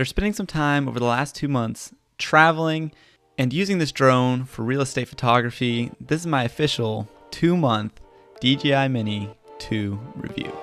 After spending some time over the last 2 months traveling and using this drone for real estate photography, this is my official 2-month DJI Mini 2 review.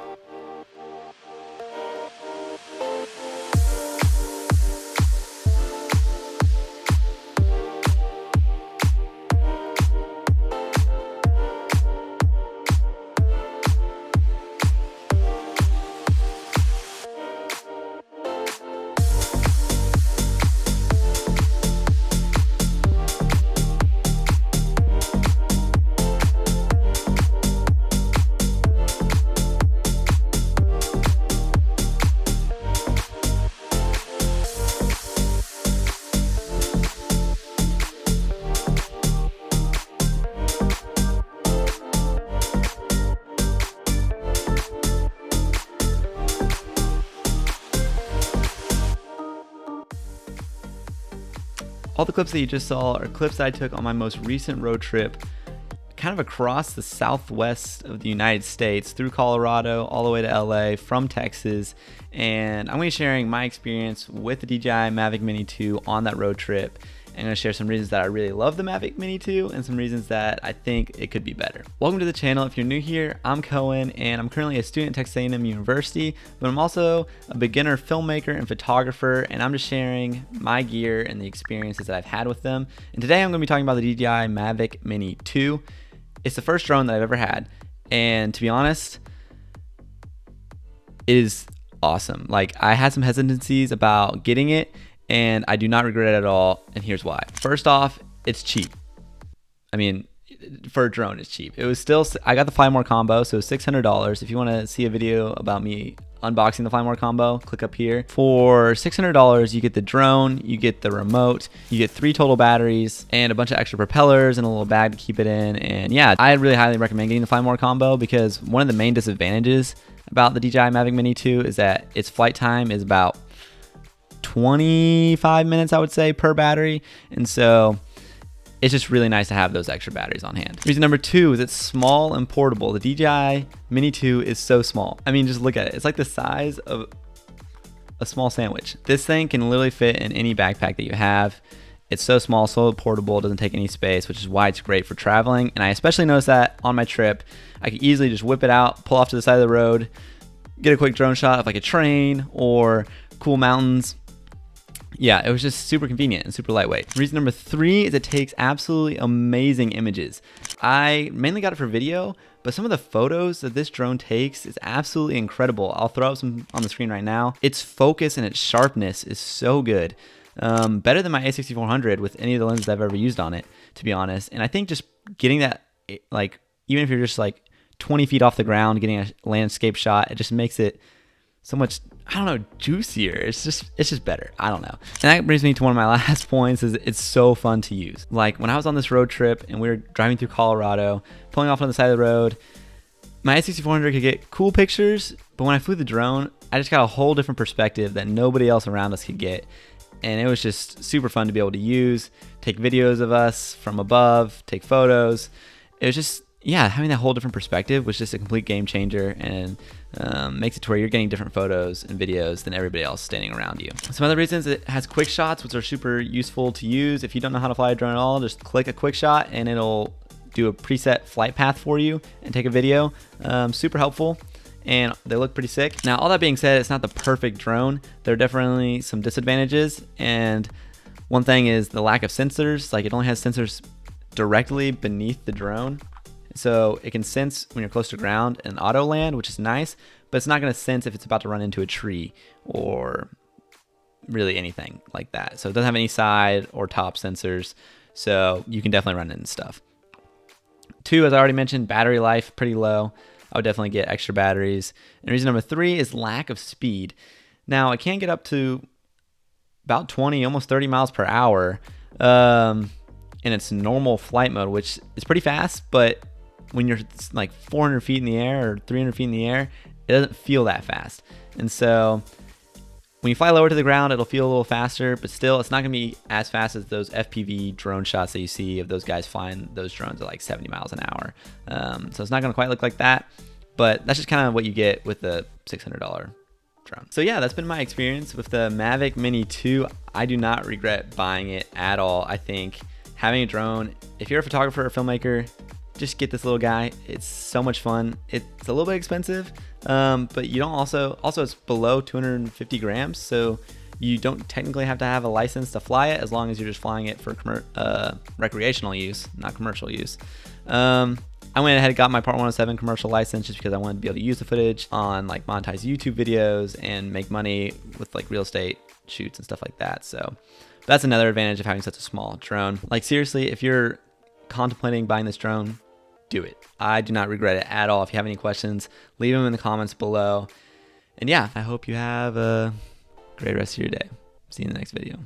All the clips that you just saw are clips that I took on my most recent road trip, kind of across the southwest of the United States, through Colorado, all the way to LA, from Texas. And I'm going to be sharing my experience with the DJI Mavic Mini 2 on that road trip. I'm going to share some reasons that I really love the Mavic Mini 2 and some reasons that I think it could be better. Welcome to the channel. If you're new here, I'm Cohen and I'm currently a student at Texas A&M University, but I'm also a beginner filmmaker and photographer, and I'm just sharing my gear and the experiences that I've had with them. And today I'm going to be talking about the DJI Mavic Mini 2. It's the first drone that I've ever had, and to be honest, it is awesome. Like, I had some hesitancies about getting it, and I do not regret it at all, and here's why. First off, it's cheap. I mean, for a drone, it's cheap. It was still, I got the Fly More combo, so $600. If you want to see a video about me unboxing the Fly More combo, click up here. For $600, you get the drone, you get the remote, you get 3 total batteries, and a bunch of extra propellers and a little bag to keep it in. And yeah, I really highly recommend getting the Fly More combo, because one of the main disadvantages about the DJI Mavic Mini 2 is that its flight time is about 25 minutes, I would say, per battery. And so it's just really nice to have those extra batteries on hand. Reason number 2 is it's small and portable. The DJI Mini 2 is so small. I mean, just look at it. It's like the size of a small sandwich. This thing can literally fit in any backpack that you have. It's so small, so portable, it doesn't take any space, which is why it's great for traveling. And I especially noticed that on my trip. I could easily just whip it out, pull off to the side of the road, get a quick drone shot of like a train or cool mountains. Yeah, it was just super convenient and super lightweight. Reason number 3 is it takes absolutely amazing images. I mainly got it for video, but some of the photos that this drone takes is absolutely incredible. I'll throw up some on the screen right now. Its focus and its sharpness is so good. Better than my A6400 with any of the lenses I've ever used on it, to be honest. And I think just getting that, like, even if you're just like 20 feet off the ground, getting a landscape shot, it just makes it so much, I don't know, juicier. It's just better. I don't know. And that brings me to one of my last points, is it's so fun to use. Like, when I was on this road trip and we were driving through Colorado, pulling off on the side of the road, my A6400 could get cool pictures, but when I flew the drone, I just got a whole different perspective that nobody else around us could get. And it was just super fun to be able to use, take videos of us from above, take photos. It was just, yeah, having that whole different perspective was just a complete game changer, and makes it to where you're getting different photos and videos than everybody else standing around you. Some other reasons: it has quick shots, which are super useful to use. If you don't know how to fly a drone at all, just click a quick shot and it'll do a preset flight path for you and take a video. Super helpful, and they look pretty sick. Now, all that being said, it's not the perfect drone. There are definitely some disadvantages, and one thing is the lack of sensors. Like, it only has sensors directly beneath the drone. So it can sense when you're close to ground and auto land, which is nice, but it's not going to sense if it's about to run into a tree or really anything like that. So it doesn't have any side or top sensors, so you can definitely run into stuff. 2, as I already mentioned, battery life, pretty low. I would definitely get extra batteries. And reason number 3 is lack of speed. Now, it can get up to about 20, almost 30 miles per hour in its normal flight mode, which is pretty fast, but when you're like 400 feet in the air or 300 feet in the air, it doesn't feel that fast. And so when you fly lower to the ground, it'll feel a little faster, but still it's not gonna be as fast as those FPV drone shots that you see of those guys flying those drones at like 70 miles an hour. So it's not gonna quite look like that, but that's just kind of what you get with the $600 drone. So yeah, that's been my experience with the Mavic Mini 2. I do not regret buying it at all. I think having a drone, if you're a photographer or filmmaker, just get this little guy. It's so much fun. It's a little bit expensive, but you don't also it's below 250 grams. So you don't technically have to have a license to fly it, as long as you're just flying it for recreational use, not commercial use. I went ahead and got my Part 107 commercial license just because I wanted to be able to use the footage on like monetized YouTube videos and make money with like real estate shoots and stuff like that. So that's another advantage of having such a small drone. Like seriously, if you're contemplating buying this drone, do it. I do not regret it at all. If you have any questions, leave them in the comments below. And yeah, I hope you have a great rest of your day. See you in the next video.